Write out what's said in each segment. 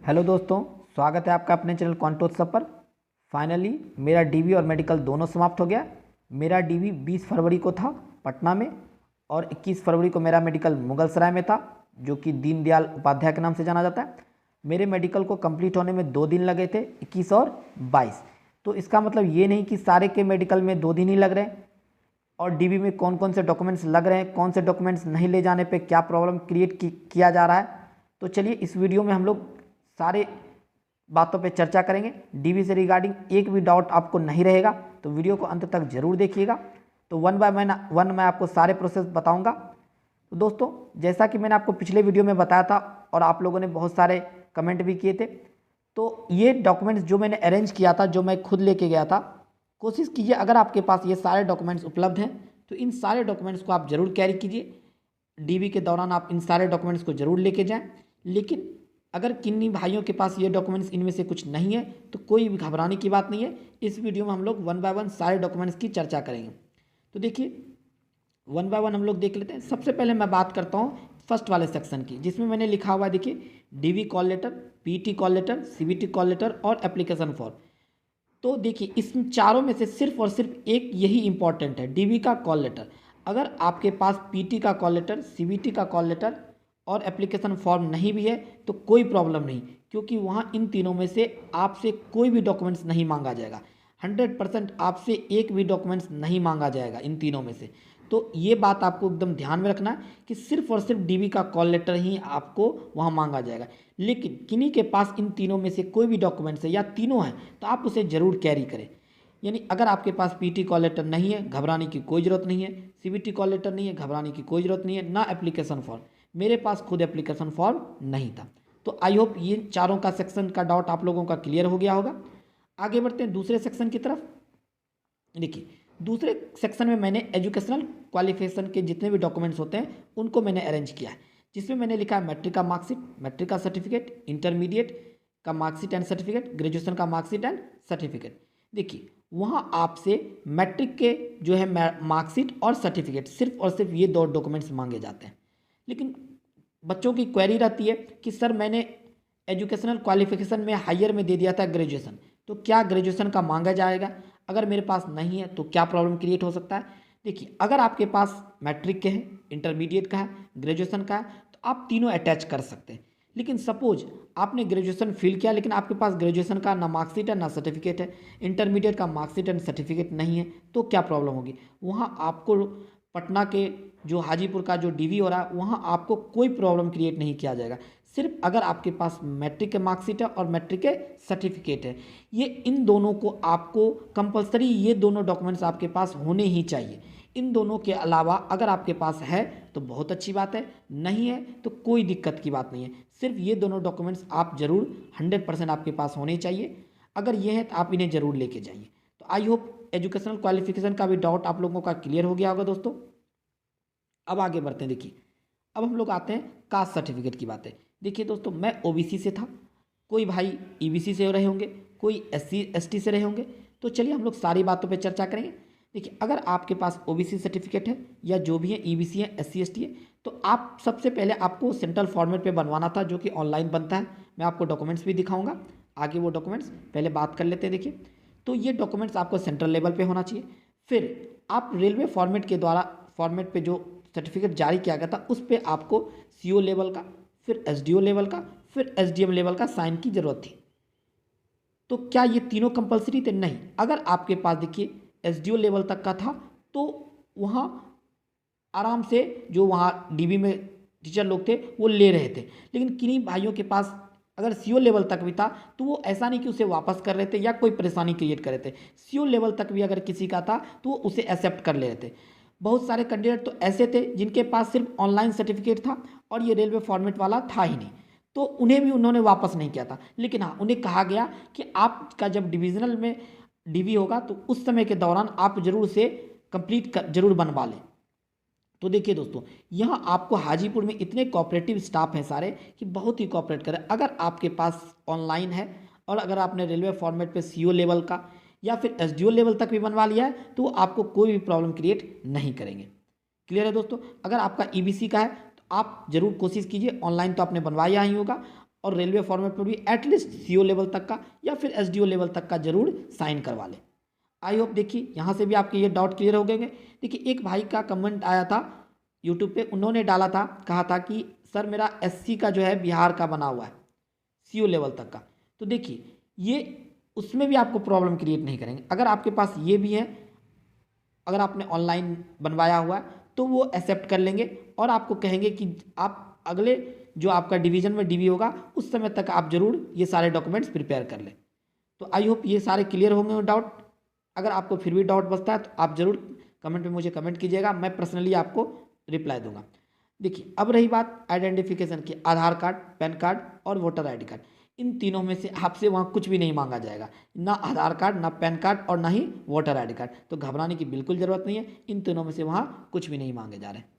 Hello दोस्तों, स्वागत है आपका अपने चैनल कॉन्टोत्सव पर। फाइनली मेरा डीवी और मेडिकल दोनों समाप्त हो गया। मेरा डीवी 20 फरवरी को था पटना में, और 21 फरवरी को मेरा मेडिकल मुगलसराय में था, जो कि दीनदयाल उपाध्याय के नाम से जाना जाता है। मेरे मेडिकल को कंप्लीट होने में 2 दिन लगे थे, 21 और 22। तो इसका मतलब ये नहीं कि सारे के मेडिकल में 2 दिन ही लग रहे हैं, और डीवी में कौन कौन से डॉक्यूमेंट्स लग रहे हैं, कौन से डॉक्यूमेंट्स नहीं ले जाने पे क्या प्रॉब्लम क्रिएट किया जा रहा है। तो चलिए इस वीडियो में हम लोग सारे बातों पे चर्चा करेंगे। डीवी से रिगार्डिंग एक भी डाउट आपको नहीं रहेगा, तो वीडियो को अंत तक जरूर देखिएगा। तो वन बाय वन मैं आपको सारे प्रोसेस बताऊंगा। तो दोस्तों, जैसा कि मैंने आपको पिछले वीडियो में बताया था और आप लोगों ने बहुत सारे कमेंट भी किए थे, तो ये डॉक्यूमेंट्स जो मैंने अरेंज किया था, जो मैं खुद लेके गया था, कोशिश कीजिए अगर आपके पास ये सारे डॉक्यूमेंट्स उपलब्ध हैं तो इन सारे डॉक्यूमेंट्स को आप जरूर कैरी कीजिए। डीवी के दौरान आप इन सारे डॉक्यूमेंट्स को जरूर लेके जाएं। लेकिन अगर किन्हीं भाइयों के पास ये डॉक्यूमेंट्स इनमें से कुछ नहीं है तो कोई भी घबराने की बात नहीं है। इस वीडियो में हम लोग वन बाय वन सारे डॉक्यूमेंट्स की चर्चा करेंगे। तो देखिए, वन बाय वन हम लोग देख लेते हैं। सबसे पहले मैं बात करता हूँ फर्स्ट वाले सेक्शन की, जिसमें मैंने लिखा हुआ है, देखिए, DV call letter, PT call letter, CBT call letter और एप्लीकेशन फॉर्म। तो देखिए, इस चारों में से सिर्फ और सिर्फ एक यही इंपॉर्टेंट है, डीवी का कॉल लेटर। अगर आपके पास पीटी का कॉल लेटर, सीबीटी का कॉल लेटर और एप्लीकेशन फॉर्म नहीं भी है तो कोई प्रॉब्लम नहीं, क्योंकि वहाँ इन तीनों में से आपसे कोई भी डॉक्यूमेंट्स नहीं मांगा जाएगा। 100% आपसे एक भी डॉक्यूमेंट्स नहीं मांगा जाएगा इन तीनों में से। तो ये बात आपको एकदम ध्यान में रखना है कि सिर्फ और सिर्फ डीवी का कॉल लेटर ही आपको वहाँ मांगा जाएगा। लेकिन किन्हीं के पास इन तीनों में से कोई भी डॉक्यूमेंट्स है या तीनों हैं तो आप उसे ज़रूर कैरी करें। यानी अगर आपके पास पीटी कॉल लेटर नहीं है, घबराने की कोई ज़रूरत नहीं है। सीबीटी कॉल लेटर नहीं है, घबराने की कोई ज़रूरत नहीं है, ना एप्लीकेशन फॉर्म। मेरे पास खुद एप्लीकेशन फॉर्म नहीं था। तो आई होप ये चारों का सेक्शन का डाउट आप लोगों का क्लियर हो गया होगा। आगे बढ़ते हैं दूसरे सेक्शन की तरफ। देखिए, दूसरे सेक्शन में मैंने एजुकेशनल क्वालिफिकेशन के जितने भी डॉक्यूमेंट्स होते हैं उनको मैंने अरेंज किया है, जिसमें मैंने लिखा है मैट्रिक का मार्कशीट, मैट्रिक का सर्टिफिकेट, इंटरमीडिएट का मार्कशीट एंड सर्टिफिकेट, ग्रेजुएशन का मार्कशीट एंड सर्टिफिकेट। देखिए, वहाँ आपसे मैट्रिक के जो है मार्कशीट और सर्टिफिकेट, सिर्फ और सिर्फ ये 2 डॉक्यूमेंट्स मांगे जाते हैं। लेकिन बच्चों की क्वेरी रहती है कि सर, मैंने एजुकेशनल क्वालिफिकेशन में हायर में दे दिया था ग्रेजुएशन, तो क्या ग्रेजुएशन का मांगा जाएगा? अगर मेरे पास नहीं है तो क्या प्रॉब्लम क्रिएट हो सकता है? देखिए, अगर आपके पास मैट्रिक के हैं, इंटरमीडिएट का है, ग्रेजुएशन का है, तो आप तीनों अटैच कर सकते हैं। लेकिन सपोज आपने ग्रेजुएशन फिल किया लेकिन आपके पास ग्रेजुएशन का ना मार्कशीट है ना सर्टिफिकेट है, इंटरमीडिएट का मार्कशीट एंड सर्टिफिकेट नहीं है, तो क्या प्रॉब्लम होगी? वहाँ आपको पटना के जो हाजीपुर का जो डीवी हो रहा है वहाँ आपको कोई प्रॉब्लम क्रिएट नहीं किया जाएगा। सिर्फ अगर आपके पास मैट्रिक के मार्कशीट है और मैट्रिक के सर्टिफिकेट है, ये इन दोनों को आपको कंपलसरी, ये दोनों डॉक्यूमेंट्स आपके पास होने ही चाहिए। इन दोनों के अलावा अगर आपके पास है तो बहुत अच्छी बात है, नहीं है तो कोई दिक्कत की बात नहीं है। सिर्फ ये दोनों डॉक्यूमेंट्स आप जरूर 100% आपके पास होने चाहिए। अगर ये है तो आप इन्हें जरूर लेके जाइए। तो आई होप एजुकेशनल क्वालिफिकेशन का भी डाउट आप लोगों का क्लियर हो गया होगा दोस्तों। अब आगे बढ़ते हैं। देखिए, अब हम लोग आते हैं कास्ट सर्टिफिकेट की बातें। देखिए दोस्तों, मैं ओबीसी से था, कोई भाई ईबीसी से रहे होंगे, कोई एससी एसटी से रहे होंगे। तो चलिए हम लोग सारी बातों पे चर्चा करेंगे। देखिए, अगर आपके पास ओबीसी सर्टिफिकेट है या जो भी है, ईबीसी है, एससी एसटी है, तो आप सबसे पहले आपको सेंट्रल फॉर्मेट पे बनवाना था, जो कि ऑनलाइन बनता है। मैं आपको डॉक्यूमेंट्स भी दिखाऊंगा आगे, वो डॉक्यूमेंट्स पहले बात कर लेते हैं। देखिए, तो ये डॉक्यूमेंट्स आपको सेंट्रल लेवल पे होना चाहिए। फिर आप रेलवे फॉर्मेट के द्वारा, फॉर्मेट पे जो सर्टिफिकेट जारी किया गया था उस पर आपको सीओ लेवल का, फिर एसडीओ लेवल का, फिर एसडीएम लेवल का साइन की जरूरत थी। तो क्या ये तीनों कंपलसरी थे? नहीं। अगर आपके पास देखिए एसडीओ लेवल तक का था तो वहाँ आराम से जो वहाँ डीबी में टीचर लोग थे वो ले रहे थे। लेकिन किन्हीं भाइयों के पास अगर सीओ लेवल तक भी था तो वो ऐसा नहीं कि उसे वापस कर रहे थे या कोई परेशानी क्रिएट कर रहे थे। सीओ लेवल तक भी अगर किसी का था तो वो उसे एक्सेप्ट कर ले रहे थे। बहुत सारे कैंडिडेट तो ऐसे थे जिनके पास सिर्फ ऑनलाइन सर्टिफिकेट था और ये रेलवे फॉर्मेट वाला था ही नहीं, तो उन्हें भी उन्होंने वापस नहीं किया था। लेकिन हाँ, उन्हें कहा गया कि आपका जब डिविजनल में डीवी होगा तो उस समय के दौरान आप जरूर से कंप्लीट जरूर बनवा लें। तो देखिए दोस्तों, यहाँ आपको हाजीपुर में इतने कोऑपरेटिव स्टाफ हैं सारे कि बहुत ही कोऑपरेट करें। अगर आपके पास ऑनलाइन है और अगर आपने रेलवे फॉर्मेट पे सीओ लेवल का या फिर एसडीओ लेवल तक भी बनवा लिया है तो आपको कोई भी प्रॉब्लम क्रिएट नहीं करेंगे। क्लियर है दोस्तों? अगर आपका ईबीसी का है तो आप जरूर कोशिश कीजिए, ऑनलाइन तो आपने बनवाया ही होगा, और रेलवे फॉर्मेट पर भी एटलीस्ट CO लेवल तक का या फिर SDO लेवल तक का जरूर साइन करवा लें। आई होप देखिए यहाँ से भी आपके ये डाउट क्लियर हो गए। देखिए एक भाई का कमेंट आया था यूट्यूब पे, उन्होंने डाला था, कहा था कि सर मेरा SC का जो है बिहार का बना हुआ है CO लेवल तक का। तो देखिए ये उसमें भी आपको प्रॉब्लम क्रिएट नहीं करेंगे। अगर आपके पास ये भी है, अगर आपने ऑनलाइन बनवाया हुआ है तो वो एक्सेप्ट कर लेंगे और आपको कहेंगे कि आप अगले जो आपका डिवीज़न में DV होगा उस समय तक आप जरूर ये सारे डॉक्यूमेंट्स प्रिपेयर कर लें। तो आई होप ये सारे क्लियर होंगे डाउट। अगर आपको फिर भी डाउट बचता है तो आप ज़रूर कमेंट में मुझे कमेंट कीजिएगा, मैं पर्सनली आपको रिप्लाई दूंगा। देखिए अब रही बात आइडेंटिफिकेशन की, आधार कार्ड, पैन कार्ड और वोटर ID कार्ड, इन तीनों में से आपसे वहाँ कुछ भी नहीं मांगा जाएगा, ना आधार कार्ड, ना पैन कार्ड और ना ही वोटर ID कार्ड। तो घबराने की बिल्कुल ज़रूरत नहीं है, इन तीनों में से वहाँ कुछ भी नहीं मांगे जा रहे हैं।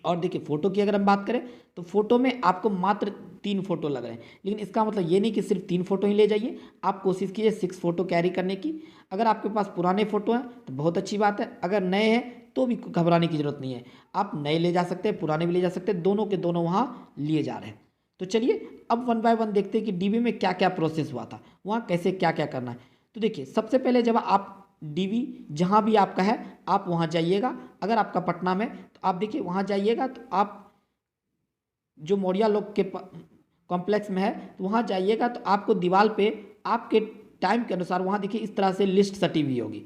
और देखिए फ़ोटो की अगर हम बात करें तो फ़ोटो में आपको मात्र 3 फोटो लग रहे हैं, लेकिन इसका मतलब ये नहीं कि सिर्फ 3 फोटो ही ले जाइए, आप कोशिश कीजिए 6 फोटो कैरी करने की। अगर आपके पास पुराने फ़ोटो हैं तो बहुत अच्छी बात है, अगर नए हैं तो भी घबराने की ज़रूरत नहीं है, आप नए ले जा सकते हैं, पुराने भी ले जा सकते हैं, दोनों के दोनों वहाँ लिए जा रहे हैं। तो चलिए अब 1 बाय 1 देखते हैं कि DV में क्या क्या प्रोसेस हुआ था, वहाँ कैसे क्या क्या करना है। तो देखिए सबसे पहले जब आप DV जहाँ भी आपका है आप वहाँ जाइएगा। अगर आपका पटना में तो आप देखिए वहाँ जाइएगा, तो आप जो मौर्या लोग के कॉम्प्लेक्स में है तो वहाँ जाइएगा, तो आपको दीवार पे आपके टाइम के अनुसार वहाँ देखिए इस तरह से लिस्ट सटी हुई होगी,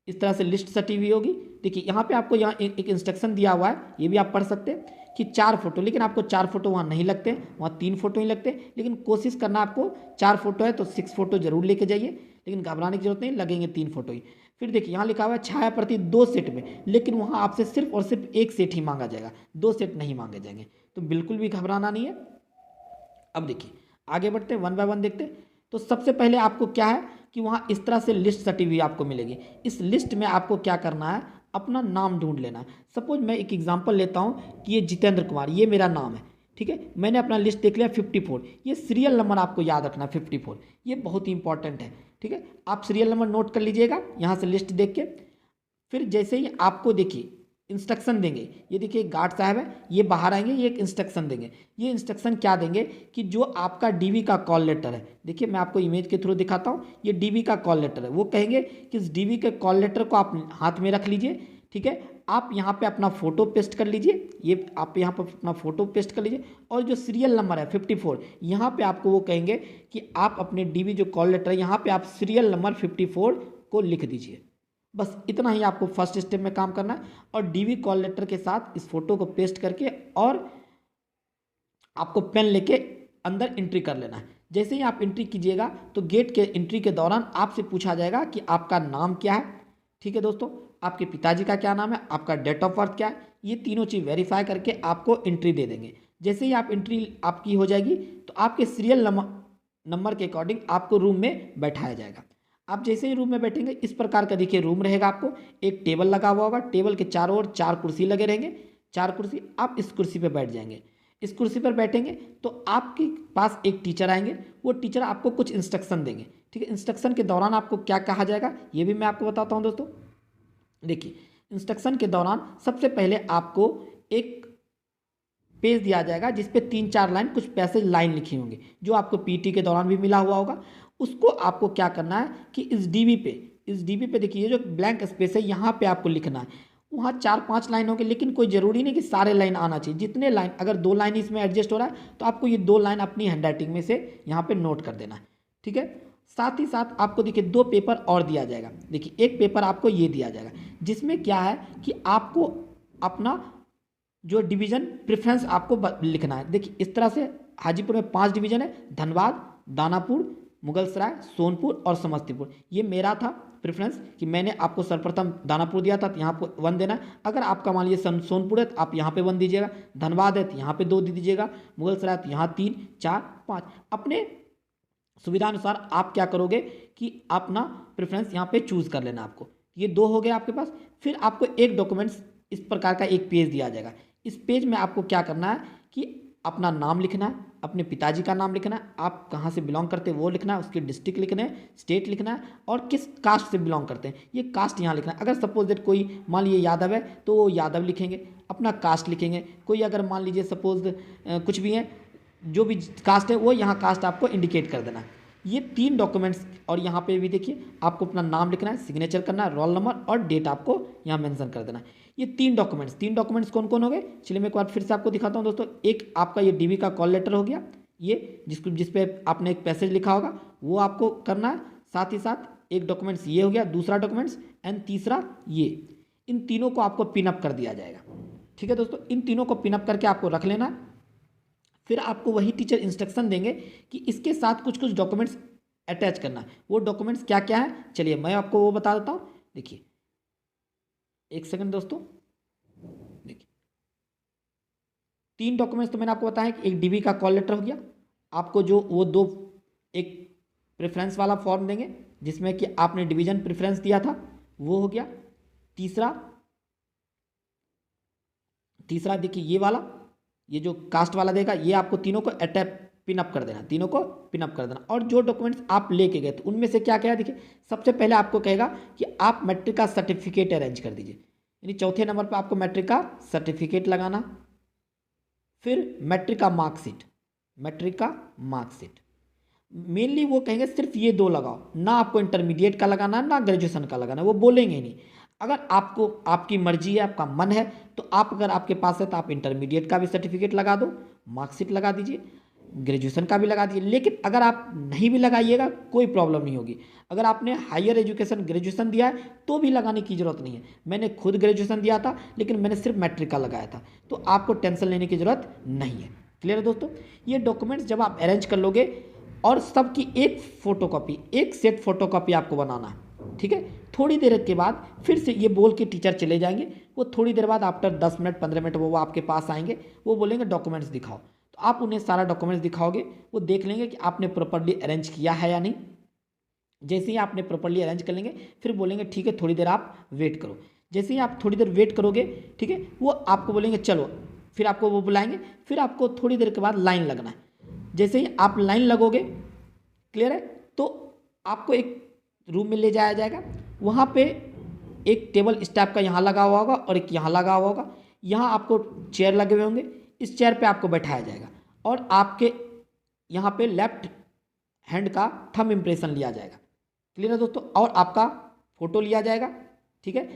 इस तरह से लिस्ट सटी हुई होगी। देखिए यहाँ पे आपको यहाँ एक इंस्ट्रक्शन दिया हुआ है, ये भी आप पढ़ सकते हैं कि 4 फोटो, लेकिन आपको 4 फोटो वहाँ नहीं लगते, वहाँ 3 फोटो ही लगते हैं। लेकिन कोशिश करना आपको 4 फोटो है तो 6 फोटो जरूर लेके जाइए, लेकिन घबराने की जरूरत नहीं, लगेंगे 3 फोटो ही। फिर देखिए यहाँ लिखा हुआ है छाया प्रति 2 सेट में, लेकिन वहाँ आपसे सिर्फ और सिर्फ 1 सेट ही मांगा जाएगा, 2 सेट नहीं मांगे जाएंगे, तो बिल्कुल भी घबराना नहीं है। अब देखिए आगे बढ़ते हैं, 1 बाय 1 देखते हैं। तो सबसे पहले आपको क्या है कि वहाँ इस तरह से लिस्ट सटी हुई आपको मिलेगी। इस लिस्ट में आपको क्या करना है, अपना नाम ढूंढ लेना है। सपोज मैं एक एग्जांपल लेता हूँ कि ये जितेंद्र कुमार, ये मेरा नाम है, ठीक है। मैंने अपना लिस्ट देख लिया 54, ये सीरियल नंबर आपको याद रखना है 54, ये बहुत ही इंपॉर्टेंट है, ठीक है। आप सीरियल नंबर नोट कर लीजिएगा यहाँ से लिस्ट देख के। फिर जैसे ही आपको देखिए इंस्ट्रक्शन देंगे, ये देखिए गार्ड साहब है, ये बाहर आएंगे, ये एक इंस्ट्रक्शन देंगे। ये इंस्ट्रक्शन क्या देंगे कि जो आपका DV का कॉल लेटर है, देखिए मैं आपको इमेज के थ्रू दिखाता हूँ, ये DV का कॉल लेटर है। वो कहेंगे कि इस DV के कॉल लेटर को आप हाथ में रख लीजिए, ठीक है। आप यहाँ पे अपना फ़ोटो पेस्ट कर लीजिए, ये आप यहाँ पर अपना फ़ोटो पेस्ट कर लीजिए, और जो सीरियल नंबर है 54, यहाँ पर आपको वो कहेंगे कि आप अपने DV जो कॉल लेटर है यहाँ पर आप सीरियल नंबर 54 को लिख दीजिए। बस इतना ही आपको फर्स्ट स्टेप में काम करना है, और DV कॉल लेटर के साथ इस फोटो को पेस्ट करके और आपको पेन लेके अंदर एंट्री कर लेना है। जैसे ही आप एंट्री कीजिएगा तो गेट के एंट्री के दौरान आपसे पूछा जाएगा कि आपका नाम क्या है, ठीक है दोस्तों, आपके पिताजी का क्या नाम है, आपका डेट ऑफ बर्थ क्या है, ये तीनों चीज़ वेरीफाई करके आपको एंट्री दे देंगे। जैसे ही आप एंट्री आपकी हो जाएगी तो आपके सीरियल नंबर के अकॉर्डिंग आपको रूम में बैठाया जाएगा। आप जैसे ही रूम में बैठेंगे इस प्रकार का देखिए रूम रहेगा, आपको एक टेबल लगा हुआ होगा, टेबल के चारों ओर 4 कुर्सी लगे रहेंगे, 4 कुर्सी, आप इस कुर्सी पर बैठ जाएंगे। इस कुर्सी पर बैठेंगे तो आपके पास एक टीचर आएंगे, वो टीचर आपको कुछ इंस्ट्रक्शन देंगे, ठीक है। इंस्ट्रक्शन के दौरान आपको क्या कहा जाएगा ये भी मैं आपको बताता हूँ दोस्तों। देखिए इंस्ट्रक्शन के दौरान सबसे पहले आपको एक पेज दिया जाएगा जिसपे 3-4 लाइन कुछ पैसेज लाइन लिखी होंगी, जो आपको PT के दौरान भी मिला हुआ होगा। उसको आपको क्या करना है कि इस DV पे देखिए जो ब्लैंक स्पेस है यहाँ पे आपको लिखना है। वहाँ 4-5 लाइन होंगे, लेकिन कोई ज़रूरी नहीं कि सारे लाइन आना चाहिए, जितने लाइन, अगर 2 लाइन इसमें एडजस्ट हो रहा है तो आपको ये 2 लाइन अपनी हैंड राइटिंग में से यहाँ पे नोट कर देना है, ठीक है। साथ ही साथ आपको देखिए 2 पेपर और दिया जाएगा। देखिए एक पेपर आपको ये दिया जाएगा जिसमें क्या है कि आपको अपना जो डिवीज़न प्रेफरेंस आपको लिखना है। देखिए इस तरह से हाजीपुर में 5 डिवीज़न है, धनबाद, दानापुर, मुगलसराय, सोनपुर और समस्तीपुर। ये मेरा था प्रेफरेंस कि मैंने आपको सर्वप्रथम दानापुर दिया था, तो यहाँ पर 1 देना है। अगर आपका मान लीजिए सोनपुर है तो आप यहाँ पे 1 दीजिएगा, धनबाद है तो यहाँ पे 2 दे दीजिएगा, मुगलसराय तो यहाँ 3, 4, 5। अपने सुविधानुसार आप क्या करोगे कि अपना प्रेफरेंस यहाँ पे चूज़ कर लेना आपको। ये 2 हो गए आपके पास। फिर आपको एक डॉक्यूमेंट्स इस प्रकार का एक पेज दिया जाएगा। इस पेज में आपको क्या करना है कि अपना नाम लिखना है, अपने पिताजी का नाम लिखना है, आप कहाँ से बिलोंग करते हैं वो लिखना है, उसके डिस्ट्रिक्ट लिखना है, स्टेट लिखना है, और किस कास्ट से बिलोंग करते हैं ये कास्ट यहाँ लिखना है। अगर सपोज दैट कोई मान लीजिए यादव है तो वो यादव लिखेंगे, अपना कास्ट लिखेंगे। कोई अगर मान लीजिए सपोज कुछ भी है जो भी कास्ट है वो यहाँ कास्ट आपको इंडिकेट कर देना है। ये 3 डॉक्यूमेंट्स, और यहाँ पे भी देखिए आपको अपना नाम लिखना है, सिग्नेचर करना है, रोल नंबर और डेट आपको यहाँ मेंशन कर देना है। ये 3 डॉक्यूमेंट्स कौन कौन हो गए, चलिए मैं एक बार फिर से आपको दिखाता हूँ दोस्तों। एक आपका ये डीबी का कॉल लेटर हो गया, ये जिस पे आपने एक पैसेज लिखा होगा वो आपको करना है। साथ ही साथ एक डॉक्यूमेंट्स ये हो गया, दूसरा डॉक्यूमेंट्स एंड तीसरा ये। इन तीनों को आपको पिनअप कर दिया जाएगा। ठीक है दोस्तों, इन तीनों को पिनअप करके आपको रख लेना। फिर आपको वही टीचर इंस्ट्रक्शन देंगे कि इसके साथ कुछ कुछ डॉक्यूमेंट्स अटैच करना है। वो डॉक्यूमेंट्स क्या क्या है, चलिए मैं आपको वो बता देता हूँ। देखिए एक सेकंड दोस्तों, देखिए 3 डॉक्यूमेंट्स तो मैंने आपको बताया कि एक डीबी का कॉल लेटर हो गया, आपको जो वो 2 एक प्रेफरेंस वाला फॉर्म देंगे जिसमें कि आपने डिवीजन प्रेफरेंस दिया था वो हो गया। तीसरा देखिए ये वाला, ये जो कास्ट वाला देगा, ये आपको तीनों को पिनअप कर देना, तीनों को पिनअप कर देना। और जो डॉक्यूमेंट्स आप लेके गए तो उनमें से क्या क्या है, देखिए सबसे पहले आपको कहेगा कि आप मैट्रिक का सर्टिफिकेट अरेंज कर दीजिए, यानी चौथे नंबर पर आपको मैट्रिक का सर्टिफिकेट लगाना। फिर मैट्रिक का मार्कशीट, मेनली वो कहेंगे सिर्फ ये 2 लगाओ, ना आपको इंटरमीडिएट का लगाना ना ग्रेजुएशन का लगाना, वो बोलेंगे नहीं। अगर आपको आपकी मर्जी है, आपका मन है, तो आप अगर आपके पास है तो आप इंटरमीडिएट का भी सर्टिफिकेट लगा दो, मार्कशीट लगा दीजिए, ग्रेजुएशन का भी लगा दीजिए। लेकिन अगर आप नहीं भी लगाइएगा कोई प्रॉब्लम नहीं होगी। अगर आपने हायर एजुकेशन ग्रेजुएशन दिया है तो भी लगाने की ज़रूरत नहीं है। मैंने खुद ग्रेजुएशन दिया था लेकिन मैंने सिर्फ मैट्रिक का लगाया था, तो आपको टेंशन लेने की ज़रूरत नहीं है। क्लियर है दोस्तों, ये डॉक्यूमेंट्स जब आप अरेंज कर लोगे और सबकी एक फ़ोटोकॉपी, एक सेट फ़ोटोकॉपी आपको बनाना है। ठीक है, थोड़ी देर के बाद फिर से ये बोल के टीचर चले जाएंगे। वो थोड़ी देर बाद आफ्टर 10 मिनट 15 मिनट वो आपके पास आएंगे, वो बोलेंगे डॉक्यूमेंट्स दिखाओ। तो आप उन्हें सारा डॉक्यूमेंट्स दिखाओगे, वो देख लेंगे कि आपने प्रॉपर्ली अरेंज किया है या नहीं। जैसे ही आपने प्रॉपर्ली अरेंज कर लेंगे फिर बोलेंगे ठीक है थोड़ी देर आप वेट करो। जैसे ही आप थोड़ी देर वेट करोगे, ठीक है, वो आपको बोलेंगे चलो, फिर आपको वो बुलाएंगे, फिर आपको थोड़ी देर के बाद लाइन लगना है। जैसे ही आप लाइन लगोगे, क्लियर है, तो आपको एक रूम में ले जाया जाएगा। वहाँ पे एक टेबल स्टाफ का यहाँ लगा हुआ होगा और एक यहाँ लगा हुआ होगा। यहाँ आपको चेयर लगे हुए होंगे, इस चेयर पे आपको बैठाया जाएगा और आपके यहाँ पे लेफ्ट हैंड का थंब इम्प्रेशन लिया जाएगा। क्लियर है दोस्तों, और आपका फोटो लिया जाएगा। ठीक है,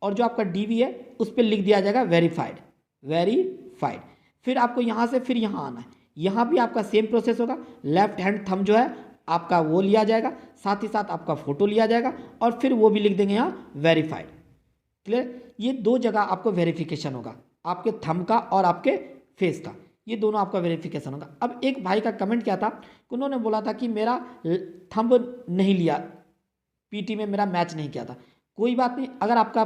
और जो आपका डीवी है उस पर लिख दिया जाएगा वेरीफाइड। फिर आपको यहाँ से फिर यहाँ आना है, यहाँ भी आपका सेम प्रोसेस होगा। लेफ्ट हैंड थंब जो है आपका वो लिया जाएगा, साथ ही साथ आपका फोटो लिया जाएगा और फिर वो भी लिख देंगे यहाँ वेरीफाइड। क्लियर, ये 2 जगह आपको वेरिफिकेशन होगा, आपके थंब का और आपके फेस का, ये दोनों आपका वेरिफिकेशन होगा। अब एक भाई का कमेंट क्या था, उन्होंने बोला था कि मेरा थंब नहीं लिया, पीटी में मेरा मैच नहीं किया था। कोई बात नहीं, अगर आपका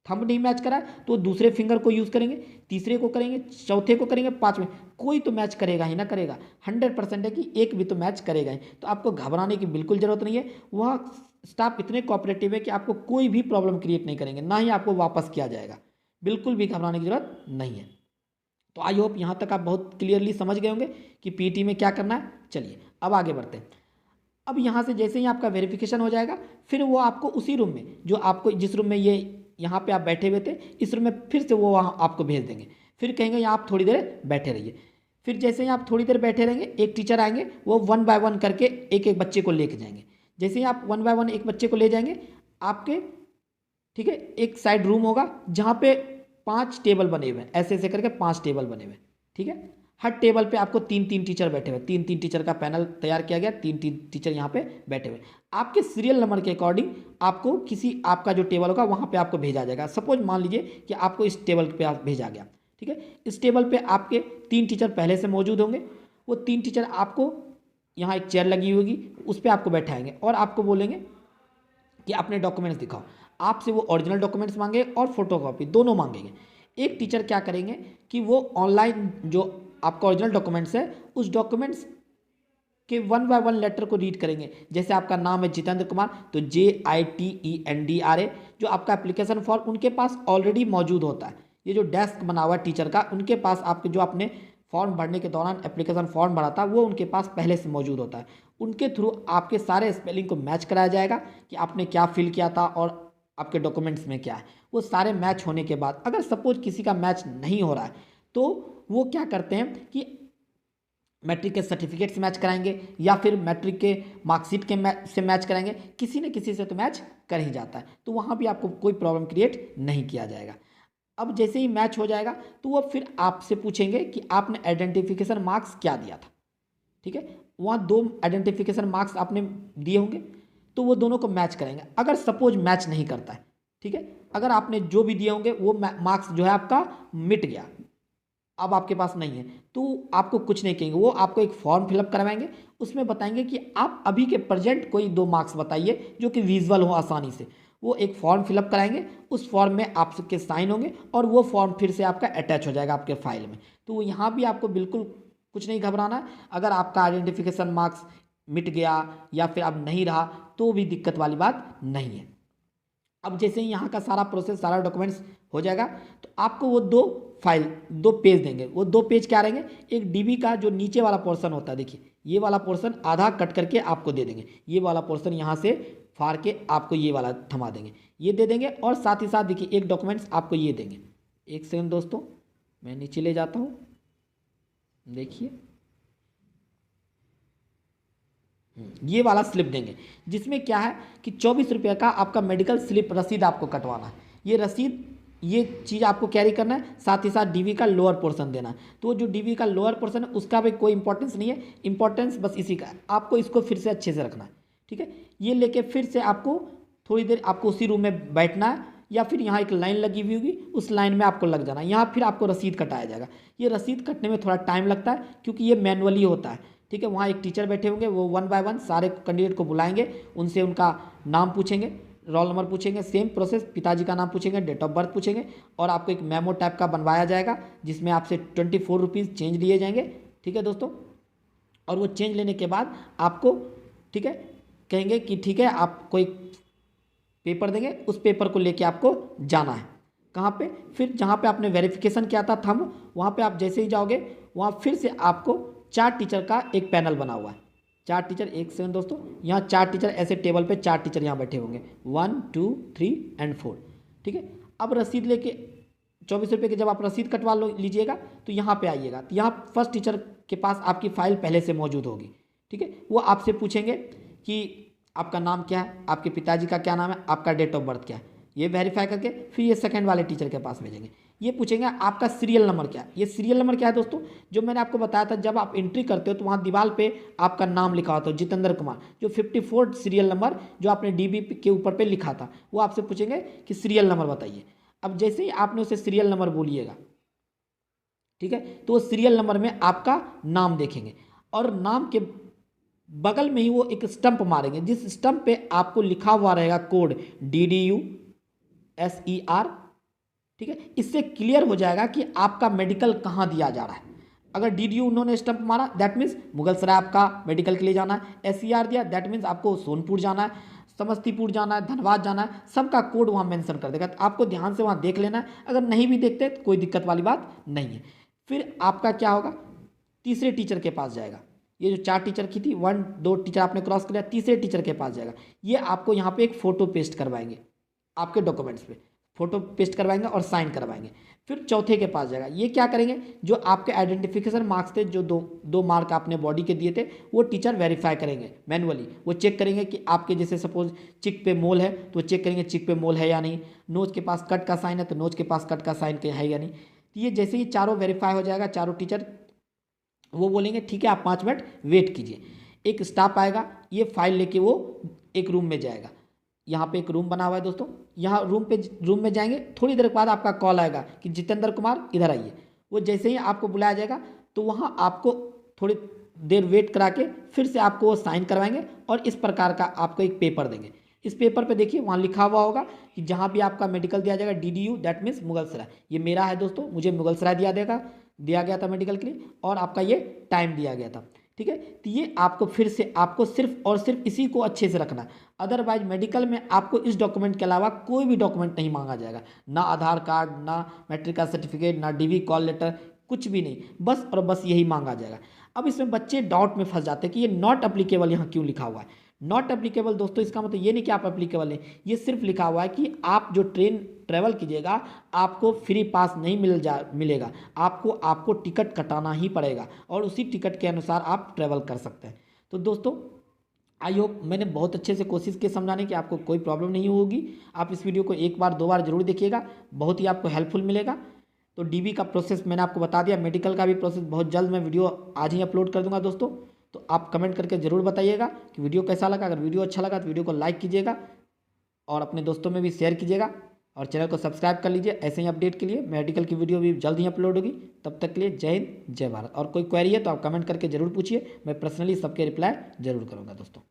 थंब नहीं मैच करा है तो दूसरे फिंगर को यूज़ करेंगे, तीसरे को करेंगे, चौथे को करेंगे, 5वें, कोई तो मैच करेगा ही ना करेगा। 100% है कि एक भी तो मैच करेगा ही। तो आपको घबराने की बिल्कुल ज़रूरत नहीं है। वहाँ स्टाफ इतने कोऑपरेटिव है कि आपको कोई भी प्रॉब्लम क्रिएट नहीं करेंगे, ना ही आपको वापस किया जाएगा। बिल्कुल भी घबराने की ज़रूरत नहीं है। तो आई होप यहाँ तक आप बहुत क्लियरली समझ गए होंगे कि पीटी में क्या करना है। चलिए अब आगे बढ़ते हैं। अब यहाँ से जैसे ही आपका वेरिफिकेशन हो जाएगा, फिर वो आपको उसी रूम में, जो आपको जिस रूम में ये यहाँ पे आप बैठे हुए थे, इस रूम में फिर से वो वहाँ आपको भेज देंगे। फिर कहेंगे यहाँ आप थोड़ी देर बैठे रहिए। फिर जैसे ही आप थोड़ी देर बैठे रहेंगे, एक टीचर आएंगे, वो 1 बाय 1 करके एक एक बच्चे को लेके जाएंगे। जैसे ही आप 1 बाय 1 एक बच्चे को ले जाएंगे आपके, ठीक है, एक साइड रूम होगा जहाँ पे 5 टेबल बने हुए हैं, ऐसे ऐसे करके 5 टेबल बने हुए हैं। ठीक है, हर टेबल पे आपको 3-3 टीचर बैठे हुए, 3-3 टीचर का पैनल तैयार किया गया, 3-3 टीचर यहाँ पे बैठे हुए। आपके सीरियल नंबर के अकॉर्डिंग आपको किसी आपका जो टेबल होगा वहाँ पे आपको भेजा जाएगा। सपोज मान लीजिए कि आपको इस टेबल पे भेजा गया, ठीक है, इस टेबल पे आपके 3 टीचर पहले से मौजूद होंगे। वो 3 टीचर आपको, यहाँ एक चेयर लगी होगी, उस पर आपको बैठाएंगे और आपको बोलेंगे कि अपने डॉक्यूमेंट्स दिखाओ। आपसे वो ओरिजिनल डॉक्यूमेंट्स मांगे और फोटोकॉपी दोनों मांगेंगे। एक टीचर क्या करेंगे कि वो ऑनलाइन जो आपका ओरिजिनल डॉक्यूमेंट्स है, उस डॉक्यूमेंट्स के 1 बाय 1 लेटर को रीड करेंगे। जैसे आपका नाम है जितेंद्र कुमार, तो JITENDRA, जो आपका एप्लीकेशन फॉर्म उनके पास ऑलरेडी मौजूद होता है। ये जो डेस्क बना हुआ है टीचर का, उनके पास आपके जो आपने फॉर्म भरने के दौरान एप्लीकेशन फॉर्म भरा था, वो उनके पास पहले से मौजूद होता है। उनके थ्रू आपके सारे स्पेलिंग को मैच कराया जाएगा कि आपने क्या फिल किया था और आपके डॉक्यूमेंट्स में क्या है। वो सारे मैच होने के बाद अगर सपोज किसी का मैच नहीं हो रहा है, तो वो क्या करते हैं कि मैट्रिक के सर्टिफिकेट से मैच कराएंगे या फिर मैट्रिक के मार्कशीट के से मैच कराएंगे, किसी न किसी से तो मैच कर ही जाता है, तो वहाँ भी आपको कोई प्रॉब्लम क्रिएट नहीं किया जाएगा। अब जैसे ही मैच हो जाएगा तो वो फिर आपसे पूछेंगे कि आपने आइडेंटिफिकेशन मार्क्स क्या दिया था, ठीक है। वहाँ 2 आइडेंटिफिकेशन मार्क्स आपने दिए होंगे, तो वो दोनों को मैच करेंगे। अगर सपोज मैच नहीं करता है, ठीक है, अगर आपने जो भी दिए होंगे वो मार्क्स जो है आपका मिट गया, अब आपके पास नहीं है, तो आपको कुछ नहीं कहेंगे, वो आपको एक फॉर्म फिलअप करवाएंगे, उसमें बताएंगे कि आप अभी के प्रेजेंट कोई 2 मार्क्स बताइए जो कि विजुअल हो आसानी से। वो एक फॉर्म फिलअप कराएंगे, उस फॉर्म में आपके साइन होंगे और वो फॉर्म फिर से आपका अटैच हो जाएगा आपके फाइल में। तो यहाँ भी आपको बिल्कुल कुछ नहीं घबराना है। अगर आपका आइडेंटिफिकेशन मार्क्स मिट गया या फिर अब नहीं रहा तो भी दिक्कत वाली बात नहीं है। अब जैसे ही यहाँ का सारा प्रोसेस, सारा डॉक्यूमेंट्स हो जाएगा तो आपको वो 2 पेज देंगे। वो 2 पेज क्या रहेंगे, एक डीबी का जो नीचे वाला पोर्शन होता है, देखिए ये वाला पोर्शन आधा कट करके आपको दे देंगे, ये वाला पोर्शन यहाँ से फाड़ के आपको ये वाला थमा देंगे, ये दे देंगे। और साथ ही साथ देखिए एक डॉक्यूमेंट्स आपको ये देंगे। एक सेकंड दोस्तों, मैं नीचे ले जाता हूँ, देखिए ये वाला स्लिप देंगे, जिसमें क्या है कि 24 रुपये का आपका मेडिकल स्लिप रसीद आपको कटवाना है। ये रसीद, ये चीज़ आपको कैरी करना है, साथ ही साथ डीवी का लोअर पोर्शन देना है। तो जो डीवी का लोअर पोर्शन है उसका भी कोई इंपॉर्टेंस नहीं है, इंपॉर्टेंस बस इसी का है। आपको इसको फिर से अच्छे से रखना है, ठीक है। ये लेके फिर से आपको थोड़ी देर आपको उसी रूम में बैठना है, या फिर यहाँ एक लाइन लगी हुई होगी, उस लाइन में आपको लग जाना है। यहाँ फिर आपको रसीद कटाया जाएगा। ये रसीद कटने में थोड़ा टाइम लगता है क्योंकि ये मैनुअली होता है, ठीक है। वहाँ एक टीचर बैठे होंगे, वो 1 बाय 1 सारे कैंडिडेट को बुलाएंगे, उनसे उनका नाम पूछेंगे, रोल नंबर पूछेंगे, सेम प्रोसेस, पिताजी का नाम पूछेंगे, डेट ऑफ बर्थ पूछेंगे, और आपको एक मेमो टाइप का बनवाया जाएगा जिसमें आपसे 24 रुपीज़ चेंज लिए जाएंगे, ठीक है दोस्तों। और वो चेंज लेने के बाद आपको, ठीक है, कहेंगे कि ठीक है आप कोई पेपर देंगे, उस पेपर को लेके आपको जाना है कहाँ पे, फिर जहाँ पे आपने वेरिफिकेशन किया था थंब, वहाँ पे आप जैसे ही जाओगे वहाँ फिर से आपको 4 टीचर का एक पैनल बना हुआ है। 4 टीचर, एक सेकंड दोस्तों, यहाँ 4 टीचर ऐसे टेबल पे 4 टीचर यहाँ बैठे होंगे, 1 2 3 एंड 4, ठीक है। अब रसीद लेके 24 रुपये की जब आप रसीद कटवा लीजिएगा तो यहाँ पे आइएगा, तो यहाँ फर्स्ट टीचर के पास आपकी फ़ाइल पहले से मौजूद होगी, ठीक है। वो आपसे पूछेंगे कि आपका नाम क्या है, आपके पिताजी का क्या नाम है, आपका डेट ऑफ बर्थ क्या है, ये वेरीफाई करके फिर ये सेकंड वाले टीचर के पास भेजेंगे। ये पूछेंगे आपका सीरियल नंबर क्या है। ये सीरियल नंबर क्या है दोस्तों, जो मैंने आपको बताया था, जब आप एंट्री करते हो तो वहाँ दीवार पे आपका नाम लिखा होता है, जितेंद्र कुमार, जो 54 सीरियल नंबर जो आपने डीबी के ऊपर पे लिखा था, वो आपसे पूछेंगे कि सीरियल नंबर बताइए। अब जैसे ही आपने उसे सीरियल नंबर बोलिएगा, ठीक है, तो वो सीरियल नंबर में आपका नाम देखेंगे और नाम के बगल में ही वो एक स्टंप मारेंगे, जिस स्टंप पे आपको लिखा हुआ रहेगा कोड DDU-SER, ठीक है। इससे क्लियर हो जाएगा कि आपका मेडिकल कहाँ दिया जा रहा है। अगर DDU उन्होंने स्टंप मारा, दैट मीन्स मुगलसराय आपका मेडिकल के लिए जाना है। SER दिया, दैट मीन्स आपको सोनपुर जाना है, समस्तीपुर जाना है, धनबाद जाना है, सबका कोड वहाँ मेंशन कर देगा। तो आपको ध्यान से वहाँ देख लेना है। अगर नहीं भी देखते तो कोई दिक्कत वाली बात नहीं है। फिर आपका क्या होगा, तीसरे टीचर के पास जाएगा। ये जो 4 टीचर की थी, 1 2 टीचर आपने क्रॉस कर लिया, तीसरे टीचर के पास जाएगा। ये आपको यहाँ पे एक फ़ोटो पेस्ट करवाएंगे, आपके डॉक्यूमेंट्स पे फ़ोटो पेस्ट करवाएंगे और साइन करवाएंगे। फिर चौथे के पास जाएगा। ये क्या करेंगे, जो आपके आइडेंटिफिकेशन मार्क्स थे, जो दो मार्क आपने बॉडी के दिए थे, वो टीचर वेरीफाई करेंगे मैनुअली। वो चेक करेंगे कि आपके जैसे सपोज चिक पे मोल है तो चेक करेंगे चिक पे मोल है या नहीं, नोज के पास कट का साइन है तो नोज के पास कट का साइन है या नहीं। तो ये जैसे ही चारों वेरीफाई हो जाएगा, चारों टीचर वो बोलेंगे ठीक है आप 5 मिनट वेट कीजिए। एक स्टाफ आएगा, ये फाइल लेके वो एक रूम में जाएगा। यहाँ पे एक रूम बना हुआ है दोस्तों, यहाँ रूम में जाएंगे, थोड़ी देर बाद आपका कॉल आएगा कि जितेंद्र कुमार इधर आइए। वो जैसे ही आपको बुलाया जाएगा तो वहाँ आपको थोड़ी देर वेट करा के फिर से आपको वो साइन करवाएंगे और इस प्रकार का आपको एक पेपर देंगे। इस पेपर पे देखिए वहाँ लिखा हुआ होगा कि जहाँ भी आपका मेडिकल दिया जाएगा DDU, दैट मीन्स मुगलसराय। ये मेरा है दोस्तों, मुझे मुगलसराय दिया गया था मेडिकल के लिए, और आपका ये टाइम दिया गया था, ठीक है। तो ये आपको फिर से आपको सिर्फ और सिर्फ इसी को अच्छे से रखना। अदरवाइज मेडिकल में आपको इस डॉक्यूमेंट के अलावा कोई भी डॉक्यूमेंट नहीं मांगा जाएगा, ना आधार कार्ड, ना मैट्रिक का सर्टिफिकेट, ना DV कॉल लेटर, कुछ भी नहीं, बस और बस यही मांगा जाएगा। अब इसमें बच्चे डाउट में फंस जाते हैं कि ये नॉट अप्लीकेबल यहाँ क्यों लिखा हुआ है। नॉट एप्लीकेबल दोस्तों इसका मतलब ये नहीं कि आप एप्लीकेबल हैं, ये सिर्फ लिखा हुआ है कि आप जो ट्रेन ट्रेवल कीजिएगा आपको फ्री पास नहीं मिलेगा, आपको टिकट कटाना ही पड़ेगा और उसी टिकट के अनुसार आप ट्रेवल कर सकते हैं। तो दोस्तों आई होप मैंने बहुत अच्छे से कोशिश की समझाने की, आपको कोई प्रॉब्लम नहीं होगी। आप इस वीडियो को एक बार 2 बार जरूर देखिएगा, बहुत ही आपको हेल्पफुल मिलेगा। तो डीबी का प्रोसेस मैंने आपको बता दिया, मेडिकल का भी प्रोसेस बहुत जल्द मैं वीडियो आज ही अपलोड कर दूंगा दोस्तों। तो आप कमेंट करके ज़रूर बताइएगा कि वीडियो कैसा लगा। अगर वीडियो अच्छा लगा तो वीडियो को लाइक कीजिएगा और अपने दोस्तों में भी शेयर कीजिएगा और चैनल को सब्सक्राइब कर लीजिए ऐसे ही अपडेट के लिए। मेडिकल की वीडियो भी जल्द ही अपलोड होगी। तब तक के लिए जय हिंद जय भारत। और कोई क्वेरी है तो आप कमेंट करके ज़रूर पूछिए, मैं पर्सनली सबके रिप्लाई ज़रूर करूँगा दोस्तों।